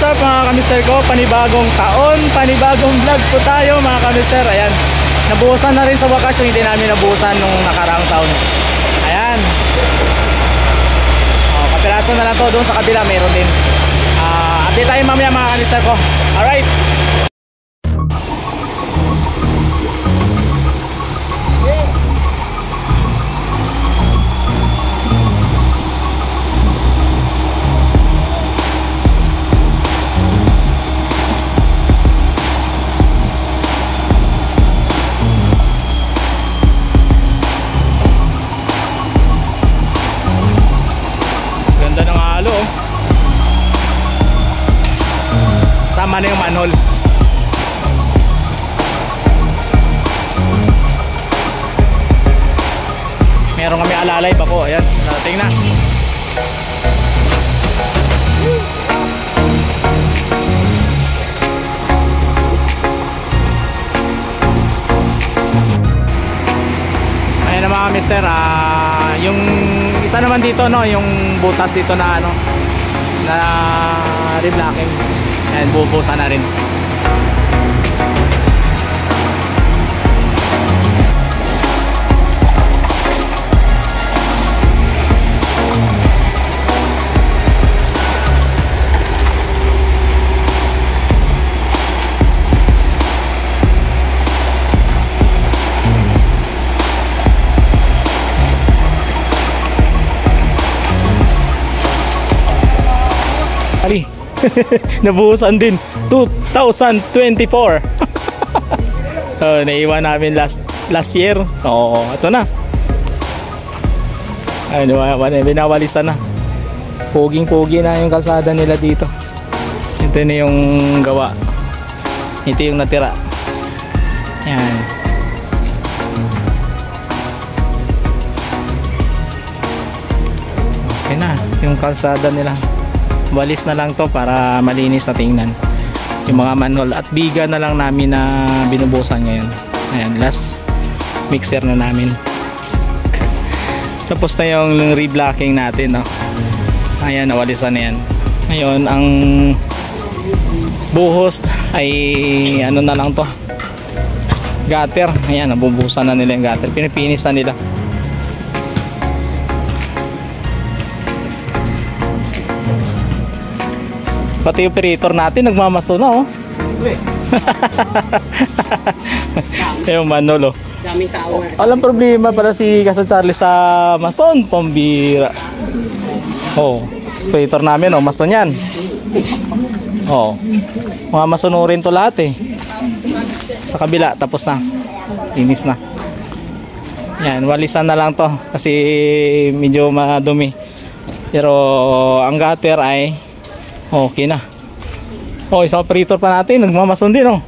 What's up mga kamister ko? Panibagong taon, panibagong vlog po tayo mga kamister. Ayan, nabuhusan na rin sa wakas yung hindi namin nabuhusan nung nakaraang taon. Ayan, kapiraso na lang to. Doon sa kabila mayroon din. Update tayo mamaya mga kamister ko. Alright. Sama na yung manhole. Meron kami alalay bako. Ayan, narating na. Ayan na mga mister, yung isa naman dito, no, yung butas dito na ano, na reblocking. Ayan, bubusan na rin. Ali. Nabuhusan din 2024. Naiwan namin last year. Oo, ito na. Ayun, binawalisan na. Puging-pugi na yung kalsada nila dito. Ito na yung gawa. Ito yung natira. Yan. Okay na yung kalsada nila. Walis na lang to para malinis na tingnan yung mga manhole, at biga na lang namin na binubusan ngayon. Ayan, last mixer na namin. Tapos na yung reblocking natin, no? Ayan, nawalisan na yan. Ngayon ang buhos ay ano na lang to, gutter. Ayan, nabubusan na nila yung gutter, pinipinis na nila. Pati yung operator natin nagmamasto na, oh. Yung manhole, oh. Daming tao. Walang problema para si Kasal Charlie sa mason, pambira. Oh, operator namin, oh, mason yan. Oh, mga masunurin to lahat, eh. Sa kabila, tapos na. Linis na. Yan, walisan na lang to kasi medyo madumi. Pero ang gutter ay okay na. Oh, isang operator pa natin, nagmamason din, oh.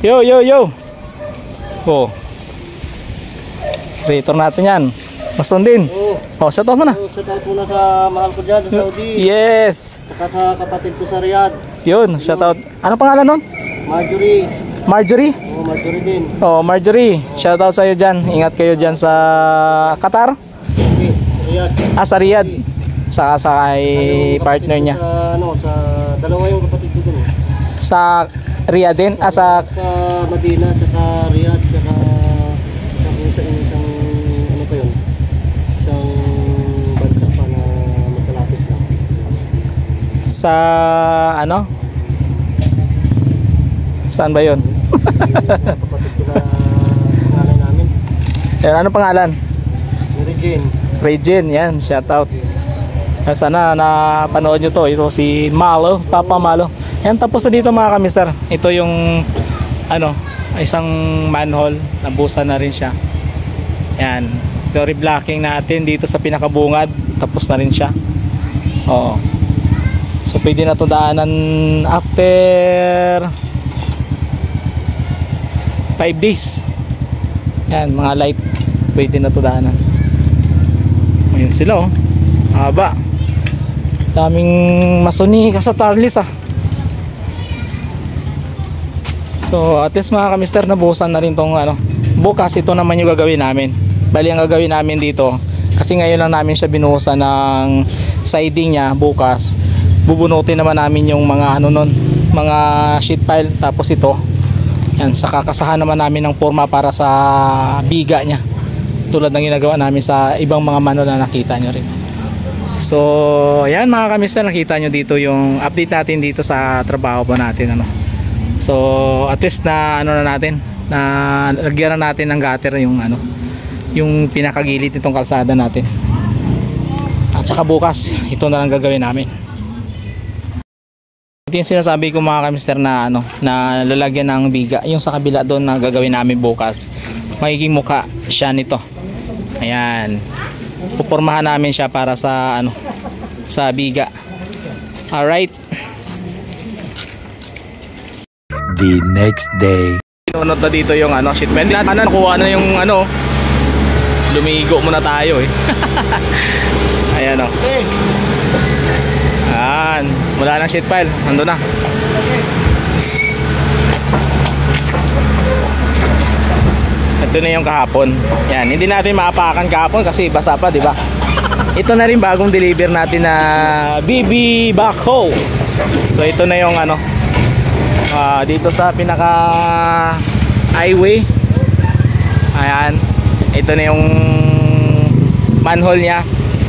Yo. Oh, operator natin yan, mason din. Oh, shoutout mo na. Shoutout muna sa mahal ko dyan sa Saudi. Yes. Saka sa kapatid ko sa Riyadh. Yun, shoutout. Ano pangalan nun? Marjorie. Marjorie? Oh, Marjorie din. Oh, Marjorie, shoutout sa'yo dyan. Ingat kayo dyan sa Qatar? Okay, Riyadh. Sa Riyadh. Sa kay partner niya. Sa ano, sa dalawa yung kapatid ko dun. Sa Riyadh din? Sa Madina, saka Riyadh, saka isang ano pa yun? Isang bansa pa na magkalapit lang. Sa ano? Saan ba yun? Kapatid ko na pangalan namin. Yan, ano pangalan? Regine. Regine, yan, shoutout. Sana napanood nyo to. Ito si Malo, Papa Malo. Yan, tapos na dito mga kamister. Ito yung ano, isang manhole, nabusan na rin siya. Yan, ito reblocking natin dito sa pinakabungad, tapos na rin siya. Oo. So pwede na ito daanan after 5 days. Yan, mga light, pwede na ito daanan. Ayun sila, oh. Haba. Daming masoni Kasal Charlie, ah. So at least mga kamister, nabuhusan na rin tong ano. Bukas ito naman yung gagawin namin. Bali ang gagawin namin dito, kasi ngayon lang namin siya binuhusan ng siding niya, bukas bubunutin naman namin yung mga ano nun, mga sheet pile. Tapos ito, yan, sa kakasahan naman namin ng forma para sa biga nya, tulad ng ginagawa namin sa ibang mga manhole na nakita nyo rin. So ayan mga kamister, nakita nyo dito yung update natin dito sa trabaho po natin, ano. So at least na ano na natin, na lagyan na natin ng gutter yung ano, yung pinakagilid nitong kalsada natin. At saka bukas ito na lang gagawin namin. Ito yung sinasabi ko mga kamister na ano, na lalagyan ng biga. Yung sa kabila doon na gagawin namin bukas, magiging mukha siya nito. Ayan, pupormahan namin siya para sa ano, sa biga. Alright, the next day. pinunod na dito yung ano, sheet pile. Ano, nakuha na yung ano, lumigo muna tayo eh. Ayan o. Ayan, wala ng sheet pile, nandun na. Ito na yung kahapon. Yan, hindi natin maapakan kahapon kasi basa pa, di ba? Ito na rin bagong deliver natin na BB backhoe. So ito na yung ano, dito sa pinaka highway. Ayan, ito na yung manhole nya.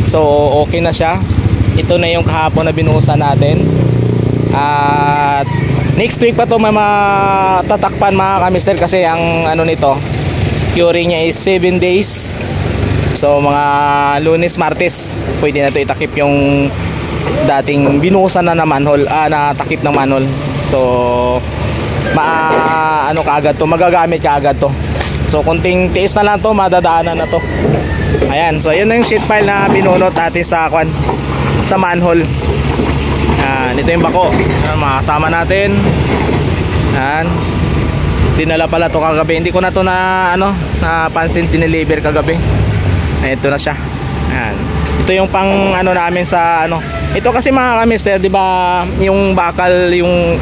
So okay na siya. Ito na yung kahapon na binuhusan natin. At next week pa to matatakpan mga kamister, kasi ang ano nito, curing niya is 7 days. So mga Lunes, Martes pwede na ito itakip yung dating binuhusan na manhole, na takip ng manhole. So ano kaagad to, magagamit kaagad to. So kunting tiis na lang to, madadaanan na to. Ayan, so yun na yung sheet pile na binunot natin sa sa manhole. Ito yung bako, makasama natin. Ayan, dinala pala to kagabi. Hindi ko na to na ano, napansin, dineliver kagabi. Ito na siya. Ayan, ito yung pang ano namin sa ano. Ito kasi mga kamister, di ba yung bakal, yung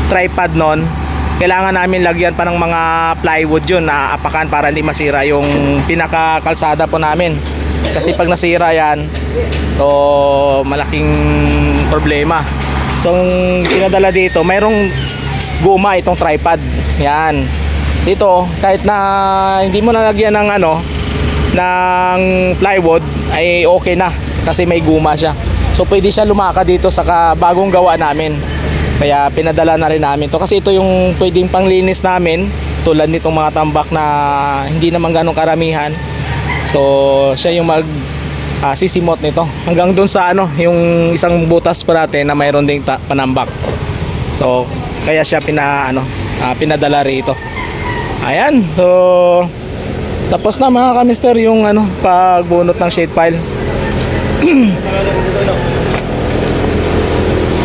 tripod nun, kailangan namin lagyan pa ng mga plywood yun na apakan para hindi masira yung pinakakalsada po namin. Kasi pag nasira yan, so malaking problema. So pinadala dito, mayroong guma itong tripod. Yan, dito kahit na hindi mo nalagyan ng ano, ng plywood, ay okay na kasi may guma siya. So pwede siya lumaka dito sa bagong gawa namin. Kaya pinadala na rin namin to, kasi ito yung pwedeng panglinis namin, tulad nitong mga tambak na hindi naman ganong karamihan. So siya yung sisimot nito hanggang dun sa ano, yung isang butas pa natin na mayroon ding panambak. So kaya siya pinadala rito. Ayan, so tapos na mga kamister yung ano, pagbunot ng sheet pile.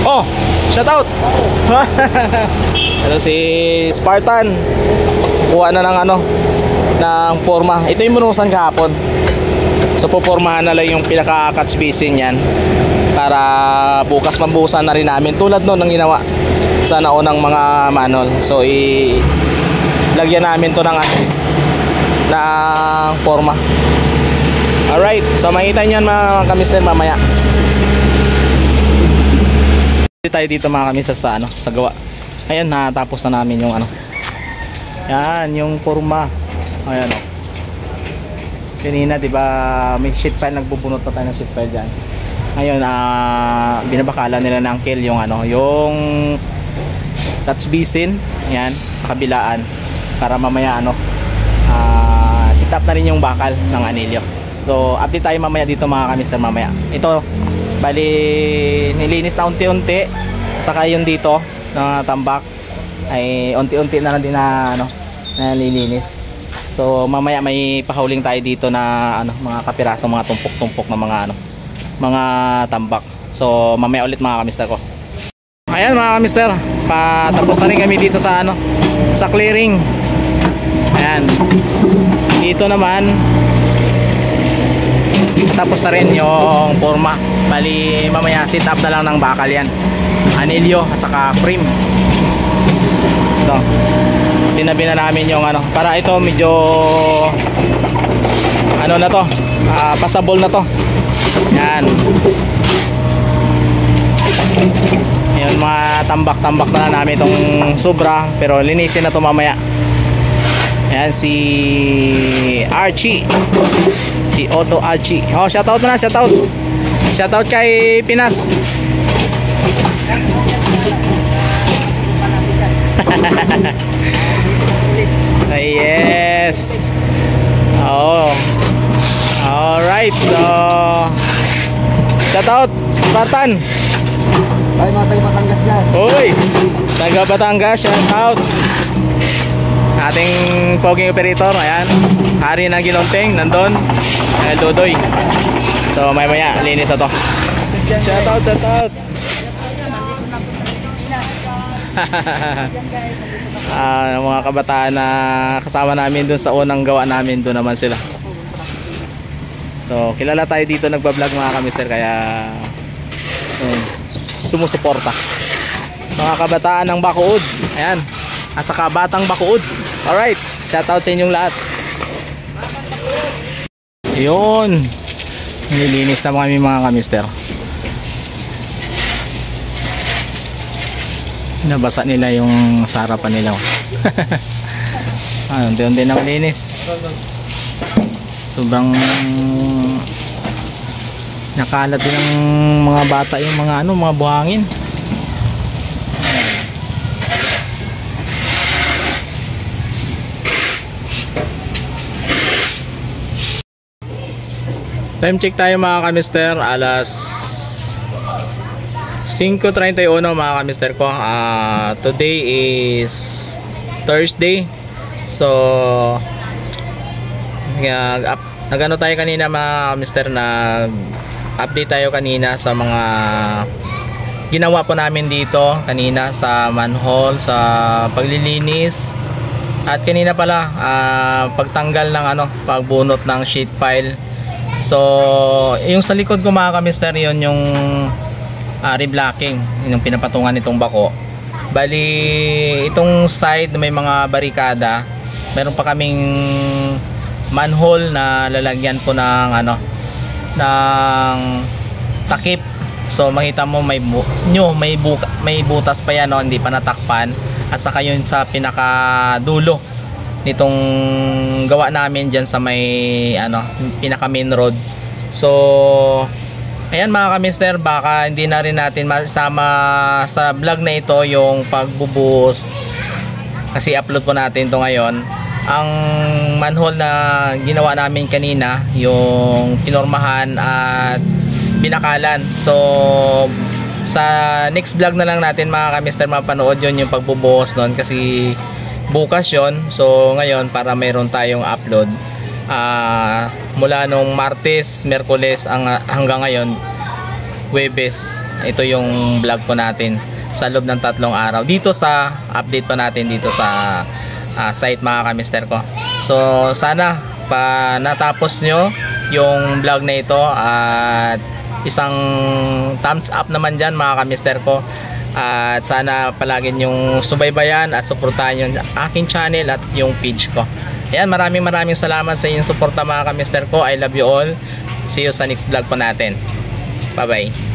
Oh, shout out. Ito si Spartan, kuha na ng ano, ng forma. Ito yung binuhusan kahapon. So pupormahan na lang yung pinaka-cut spacing yan para bukas mambuhusan na rin namin, tulad nun ang ginawa sa naunang mga manhole. So lagyan namin to ng ano, ng forma. Alright, so makita nyo yan mga kamister mamaya. Tayo dito mga kamister sa ano, sa gawa. Ayan, natapos na namin yung ano, yan, yung forma. Ayan o. Kanina diba may sheet pile, nagbubunot pa tayo ng sheet pile dyan. Ngayon binabakalan nila ng uncle yung ano, yung touch basin, yan, sa kabilaan, para mamaya ano, sit up na rin yung bakal ng anilyo. So update tayo mamaya dito mga kamister mamaya. Ito bali nilinis na unti-unti, saka yung dito na tambak ay unti-unti na lang din na ano, na nililinis. So mamaya may pahauling tayo dito na ano, mga kapiraso, mga tumpok-tumpok na mga ano, mga tambak. So mamaya ulit mga kamister ko. Ayan mga kamister, patapos na rin kami dito sa ano, sa clearing. Ayan, dito naman tapos na rin yung forma. Bali mamaya sit up na lang ng bakal yan, anilyo at saka frame. Ito, tinabi na namin yung ano, para ito medyo ano na to, passable na to. Yan. Yun, mga tambak-tambak na lang namin itong sobra, pero linisin na ito mamaya. Ayan, si Archie, si Otto Archie. Oh, shoutout mo na, shoutout. Shoutout kay Pinas. Yes. Oh. Alright. So, shoutout Spartan. Ay, mga taga Batangas dyan. Uy, taga Batangas, shoutout. Ating poging operator, ayan, hari ng Ginonting, nandun, Dodoy. So maya linis na to. Shoutout, shoutout. Mga kabataan na kasama namin dun sa unang gawa namin, dun naman sila. So kilala tayo dito, nagbablog mga kamister, kaya sumusuporta. Mga kabataan ng Bacood, ayan, asa kabatang Bacood. Alright, shoutout sa inyong lahat. Yun, nilinis na kami mga kamister. Nabasa nila yung sarapan nila. Unti-unti na malinis. Sobrang nakalat din ng mga bata yung mga mga buhangin. Time check tayo mga kamister, alas 5:31 mga kamister ko. Today is Thursday. So nagano tayo kanina mga kamister, nag-update tayo kanina sa mga ginawa po namin dito kanina sa manhole, sa paglilinis, at kanina pala pagtanggal ng pagbunot ng sheet pile. So yung sa likod ko mga kamister, yun yung reblocking, yung pinapatungan nitong bako. Bali itong side na may mga barikada, meron pa kaming manhole na lalagyan po ng ng takip. So makita mo may butas pa yan, hindi pa natakpan. At saka yun sa pinakadulo nitong gawa namin dyan sa may pinaka main road. So ayan mga kamister, baka hindi na rin natin masama sa vlog na ito yung pagbubuhos, kasi upload po natin ito ngayon. Ang manhole na ginawa namin kanina, yung pinormahan at binakalan. So sa next vlog na lang natin mga kamister mapanood yun, yung pagbubuhos nun, kasi bukas yon. So ngayon, para mayroon tayong upload mula nung Martes, Merkules hanggang ngayon Huwebes, ito yung vlog po natin sa loob ng 3 araw dito sa update pa natin dito sa site mga kamister ko. So sana pa natapos nyo yung vlog na ito, at isang thumbs up naman dyan mga kamister ko. At sana palagi yung subaybayan at suportahan yung aking channel at yung page ko. Ayan, maraming salamat sa inyong suporta mga kamister ko. I love you all. See you sa next vlog po natin. Bye bye.